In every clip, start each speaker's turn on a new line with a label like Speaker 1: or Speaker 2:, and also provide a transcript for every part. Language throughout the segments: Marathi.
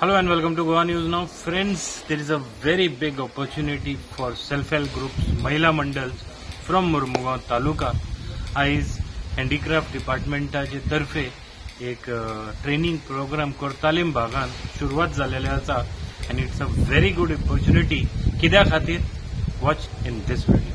Speaker 1: Hello and welcome to Goa News Now. Friends, there is a very big opportunity for self-help groups, Mahila Mandals from Murmugaon Taluka. आयज हँडीक्राफ्ट डिपार्टमेंटाचे तर्फे एक ट्रेनिंग प्रोग्राम कोर्तालीम भागात सुरुवात झालेली आसा and it's a very good opportunity. कित्या खातीर? Watch in this video.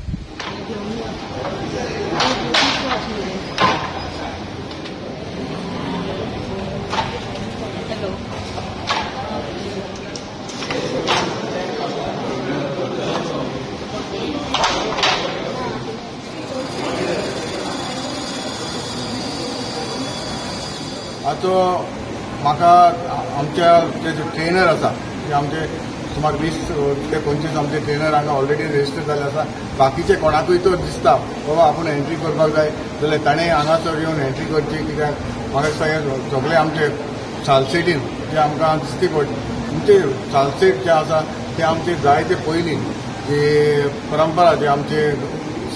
Speaker 2: आतां म्हाका आमच्या जे ट्रेनर आसा ते आमचे सुमार 20 ते 25 आमचे ट्रेनर हांगा ऑलरेडी रजिस्टर जाल्ले आसा. बाकीचे कोणाकूय तर दिसता बाबा आपूण एंट्री करपाक जाय जाल्यार ताणें हांगासर येवन एंट्री करची. कित्याक म्हाका दिसता हे सगळे आमचे सालसेटीन जे आमकां दिसती पडटा आमचे सालसेट जे आसा ते आमचे जायते पयलीं जी परंपरा जे आमचे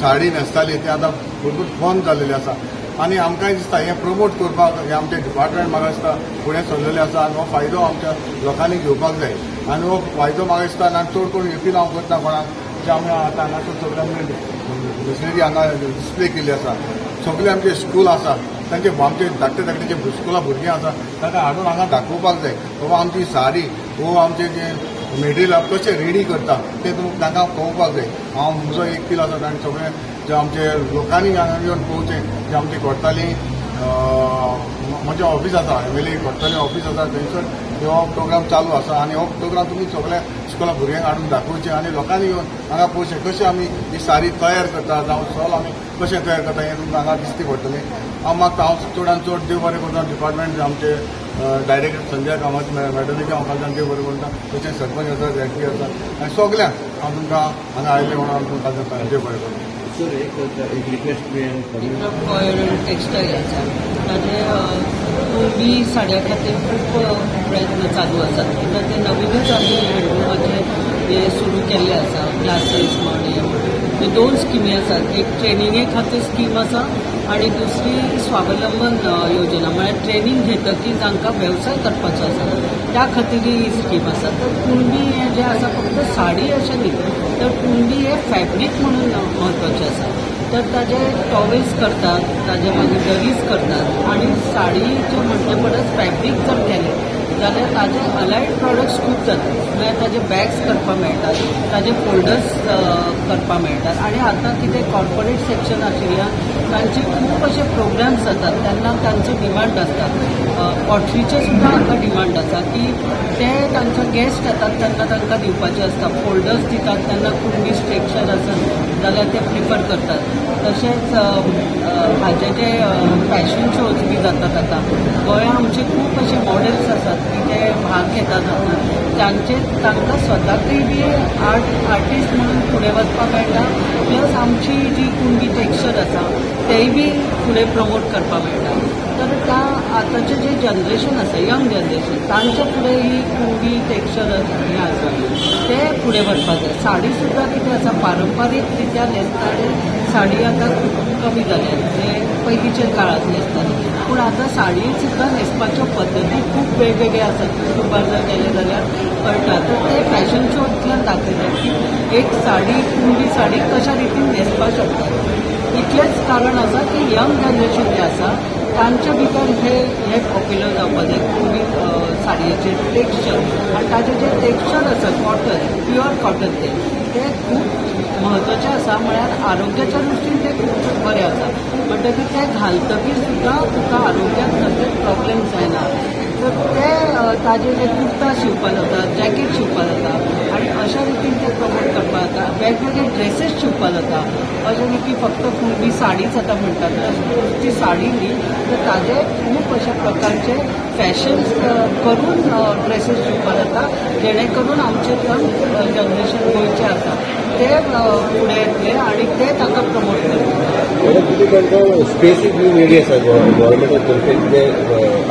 Speaker 2: साडी न्हेसताली ते आतां भरपूर बंद जाल्लेली आसा आनी आमकांय दिसता हें प्रमोट करपाक हें आमचें डिपार्टमेंट म्हाका दिसता फुडें सरलेलें आसा आनी हो फायदो आमच्या लोकांनी घेवपाक जाय आनी हो फायदो म्हाका दिसता चड करून अपील हांव करता कोणाक जे आमी आतां हांगासर सगळे आमचे मशिनरी हांगा डिस्प्ले केल्ली आसा. सगळे आमचे स्कूल आसा तांचे आमचे धाकटे जे स्कुलां भुरगीं आसा तांकां हाडून हांगा दाखोवपाक जाय बाबा आमची साडी वो आमचे जे मेटेरियल कशें रेडी करता ते तांकां पळोवपाक जाय. हांव म्हजो एक अपील आसा आनी सगळे जे आमचे लोकांनी हांगा येवन पळोवचें जे आमचे कोर्ताली म्हजें ऑफीस आसा MLA कोर्ताली ऑफीस आसा थंयसर हो प्रोग्राम चालू आसा आनी हो प्रोग्राम तुमी सगळ्या स्कुला भुरग्यांक हाडून दाखोवचें आनी लोकांनी येवन हांगा पळोवचें कशें आमी ही साडी तयार करता जावं सॉल आमी कशें तयार करता हें तुमकां हांगा दिसती पडटलें. हांव चडांत चड देव बरें करता डिपार्टमेंट जे आमचे डायरेक्टर संजय कामत मॅडमीक हांव कालच्यान देव बरें करता तशें सरपंच आसा एमपी आसा आनी सगल्यांक हांव तुमकां हांगा आयले म्हणून हांव तुमकां कालच्यान देव बरें करता.
Speaker 3: सर एक रिक्वेस्ट
Speaker 4: टेक्सटाईल आसा ताजे कुणबी साड्या खातीर खूब प्रयत्न चालू आसात कित्याक ते नवीनच आमी हँडलुमाचे हे सुरू केल्ले आसा क्लासीस म्हण हे 2 स्किमी आसात. एक ट्रेनिंगे खातीर स्कीम आसा आनी दुसरी स्वावलंबन योजना म्हळ्यार ट्रेनिंग घेतकीर तांकां वेवसाय करपाचो आसा त्या खातीर ही स्कीम आसा. तर कुणबी हें जें आसा फक्त साडी अशें न्ही तर कुणबी हे फॅब्रीक म्हणून म्हत्वाचें आसा. तर ताजे टॉवेल्स करतात ताजे मागीर दरीज करतात आनी साडीचे म्हणचे परस फॅब्रीक जर केलें जाल्यार ताजे अलायड प्रॉडक्ट्स खूब जातात. म्हळ्यार ताजे बॅग्स करपाक मेळटात ताजे फोल्डर्स करपाक मेळटात आनी आतां कितें कॉर्पोरेट सेक्शन आशिल्ल्यान तांचे खूब अशे प्रोग्राम्स जातात तेन्ना तांचो डिमांड आसता. पॉटरीचे सुद्दां हाका डिमांड आसा की ते तांचो गेस्ट येतात तेन्ना तांकां दिवपाचे आसता. फोल्डर्स दितात तेन्ना कुणबी स्ट्रक्चर आसत जाल्यार ते प्रिफर करतात. तशेंच हाजे जे फॅशन शोज बी जातात आतां गोंयांत आमचे खूब अशे मॉडेल्स आसात की ते भाग घेतात तांकां स्वताकूय बी आर्टिस्ट म्हणून फुडें वचपाक मेळटा प्लस आमची जी कुणबी टेक्स्चर आसा तेय बी फुडें प्रमोट करपाक मेळटा. तर त्या आतांचें जें जनरेशन आसा यंग जनरेशन तांचे फुडें ही कुणबी टेक्स्चर हें आसा ते फुडें व्हरपाक जाय. साडी सुद्दां कितें आसा पारंपारीक रित्या न्हेसताले साडी आतां खूब कमी जाल्या जे पयलींच्या काळांत न्हेसताली पूण आतां साडी सुद्दां न्हेसपाच्यो पद्दती खूब वेगवेगळ्यो आसात. युट्यूबार जर गेले जाल्यार कळटा. तर ते फॅशन शोंतल्यान दाखयतात की एक साडी कुणबी साडी कशा रितीन न्हेसपाक शकतात. इतलेंच कारण आसा की यंग जनरेशन जें आसा तांचे भितर हे पॉप्युलर जावपाक जाय कुणबी साडयेचें टेक्स्चर आनी ताजें जें टेक्स्चर आसा कॉटन प्युअर कॉटन ते खूब म्हत्वाचें आसा. म्हळ्यार आरोग्याच्या दृश्टीन ते खूब बरें आसा म्हणटकीर ते घालतकीर सुद्दां तुका आरोग्याक कसलेच प्रॉब्लेम जायना. तर ते ताजे जे कुर्ता शिवपाक जाता जॅकेट शिवपाक जाता आनी अशा रितीन ते प्रमोट करपाक जाता. वेगवेगळे ड्रेसीस शिवपाक जाता अशें न्ही की फक्त कुणबी साडीच आतां म्हणटात ती साडी न्ही तर ताजे खूब अशा प्रकारचे फॅशन्स करून ड्रेसीस शिवपाक जाता जेणे करून आमचें यंग जनरेशन गोंयचें आसा ते फुडें येतले आनी ते ताका प्रमोट करतले.
Speaker 3: स्पेसीस न्यू एरिया आसा गव्हर्मेंटा तर्फे जे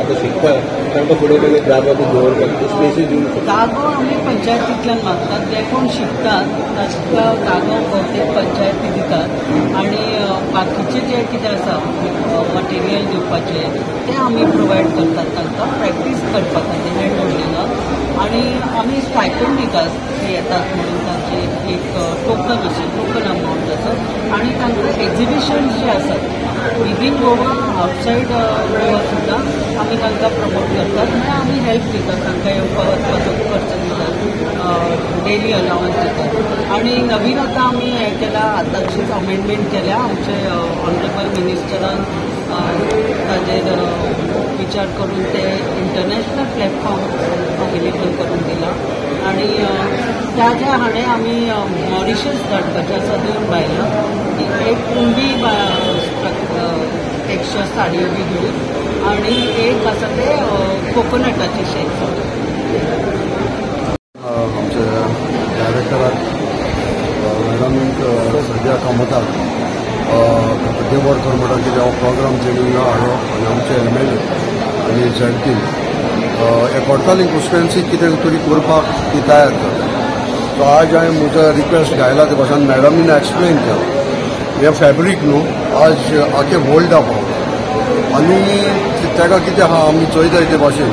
Speaker 3: आतां शिकता तांकां फुडें मागीर जागो बी दवरपाक स्पेसीस दिवंक
Speaker 4: जागो आमी पंचायतींतल्यान मागतात. जे कोण शिकतात तांकां जागो भोवतेक पंचायती दितात आनी बाकीचे जे कितें आसा मटेरियल दिवपाचें तें आमी प्रोवायड करतात तांकां प्रॅक्टीस करपा खातीर हँड होल्डिंगाक आणि आम्ही स्टायपेंड दितात ते येतात म्हणून तांचे एक टोकन असेल टोकन अमावंट असं आणि तांकां एक्झिबिशन्स जे आसात विदीन गोवा आउटसायड गोवा सुद्दां आमी तांकां प्रमोट करतात म्हणजे आमी हेल्प दितात तांकां येवपा वचपाचो खर्च दितात डेली अलावन्स दितात आणि नवीन आतां आमी हें केलां आतांचीच अमेंडमेंट केल्या आमचे ऑनरेबल मिनिस्टरान ताजेर विचार करून ते इंटरनॅशनल प्लॅटफॉर्म अवेलेबल करून दिला आणि त्या हाणे आमी मॉरिशस धाडपाचें आसा 2 बायलां एक कुंडी एक्स्ट्रा साडयो बी घेवन आणि एक आसा ते कोकोनटाचे शेक
Speaker 2: आमचे डायरेक्टराक मॅडमीक सद्या कामतात देवर करमटा कितें हो प्रोग्राम ट्रेनिंगा हाडलो आनी आमचे MLA आनी झेड हे कोर्तालीं कॉन्स्टिट्युएन्सी कितें तरी करपाक ती तयार जाता सो आज हांवें म्हजो रिक्वेस्ट घायला ते भाशेन मॅडमीन एक्सप्लेन केलो हे फॅब्रीक न्हू आज आखे वर्ल्डा पावता आनी ताका कितें आहा आमी चोयताय ते भाशेन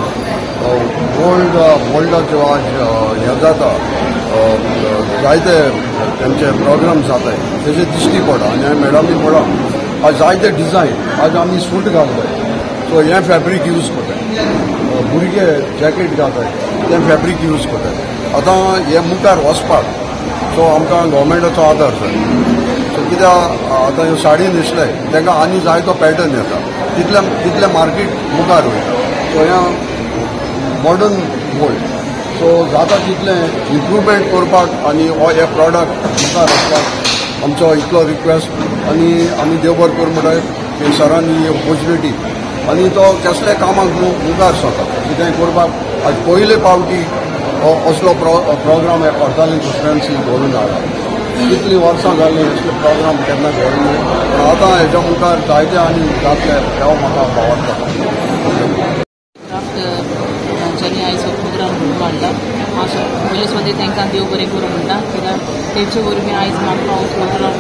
Speaker 2: वर्ल्डाच्यो आज हे जाता जायते तेंचे प्रोग्राम जाताय तेजे दिश्टी पडा आनी हांवें मॅडमी म्हणा आज जायते डिजायन आज आमी सूट घालताय सो हें फॅब्रीक यूज कोताय भुरगे जॅकेट घालताय तें फॅब्रीक यूज कोताय आतां हे मुखार वचपाक सो आमकां गव्हर्मेंटाचो आदार जाय सो कित्याक आतां ह्यो साडी न्हेसले तांकां आनी जायतो पॅटर्न येता तितले मार्केट मुखार वयता सो हें मॉडर्न वर्ल्ड सो जाता तितलें इम्प्रुवमेंट करपाक आनी हो हे प्रॉडक्ट मुखार वचपाक आमचो इतलो रिक्वेस्ट आनी आमी देव बरें करूं म्हणटा सरांनी ही ऑपॉर्च्युनिटी आनी तो कसले कामाक न्हू मुखार सरता कितें करपाक आज पयले पावटी असलो प्रोग्राम हे कोर्तालीं कॉन्स्टिट्युएन्सी घडोवन हाडला कितलीं वर्सां जालीं असले प्रोग्राम केन्ना घडोवन पूण आतां हेच्या मुखार जायते आनी जातले हे म्हाका आवडटा
Speaker 5: तांच्यांनी आयज हो प्रोग्राम घडोवन हाडला हांव पयले सुवातेर तांकां देव बरें करूं म्हणटा कित्याक तेंचे वरवीं आयज म्हाका हो प्रोग्राम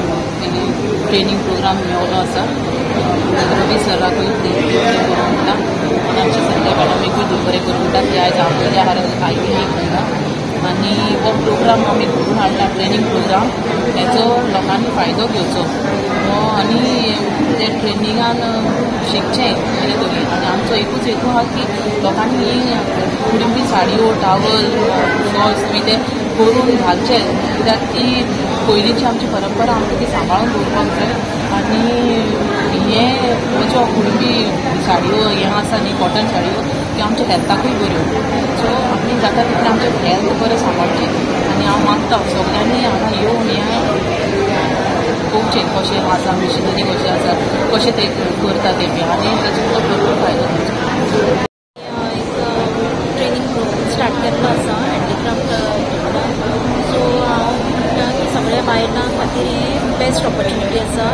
Speaker 5: ट्रेनींग प्रोग्राम मेळ्ळो आसा रवी सराकूय देव बरें करूं म्हणटा आनी आमचे संजय मॅडमीकूय देव बरें करूं म्हणटा ते आयज आपल्या आयिल्ली म्हणटा आनी हो प्रोग्राम आमी घडोवन हाडला ट्रेनींग प्रोग्राम हेचो लोकांनी फायदो घेवचो आनी ते ट्रेनिंगान शिकचें कितें तरी आनी आमचो एकूच हेतू आहा की लोकांनी कुडींबी साडयो टावल शॉल्स बी ते करून घालचे कित्याक ती पयलींची आमची परंपरा आमकां ती सांबाळून दवरपाक जाय आनी हे ज्यो कुडींबी साडयो हें आसा न्ही कॉटन साडयो त्यो आमच्या हेल्थाकूय बऱ्यो सो आमी जाता तितलें आमचें हेल्थ बरें सांबाळचें आनी हांव मागता सगळ्यांनी हांगा येवन हें पळोवचें कशें आसा मिशिनरी कशें आसा कशें ते करता ते बी आनी ताचो भरपूर फायदो घेवचो
Speaker 6: ट्रेनिंग प्रोग्राम स्टार्ट केल्लो आसा हँडीक्राफ्ट सो हांव म्हणटा की सगळ्या बायलां खातीर ही बेस्ट ऑपॉर्च्युनिटी आसा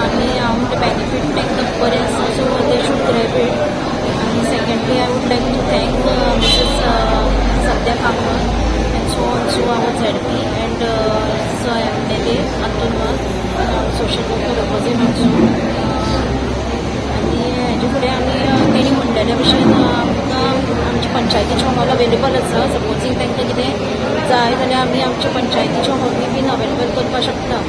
Speaker 6: आनी हांव म्हणटा बेनिफीट तांकां बरें आसा so they should grab it आनी secondly I would like to thank Mrs Sadya Kamat and so on so our ZP and so MLA Atul social worker representative आनी हेजे फुडें आमी तेणी म्हणलेल्या भशेन आमकां आमच्या पंचायतीचो हॉल अवेलेबल आसा सपोजींग तांकां कितें जाय जाल्यार आमी आमच्या पंचायतीचो हॉल बीन अवेलेबल करपाक शकता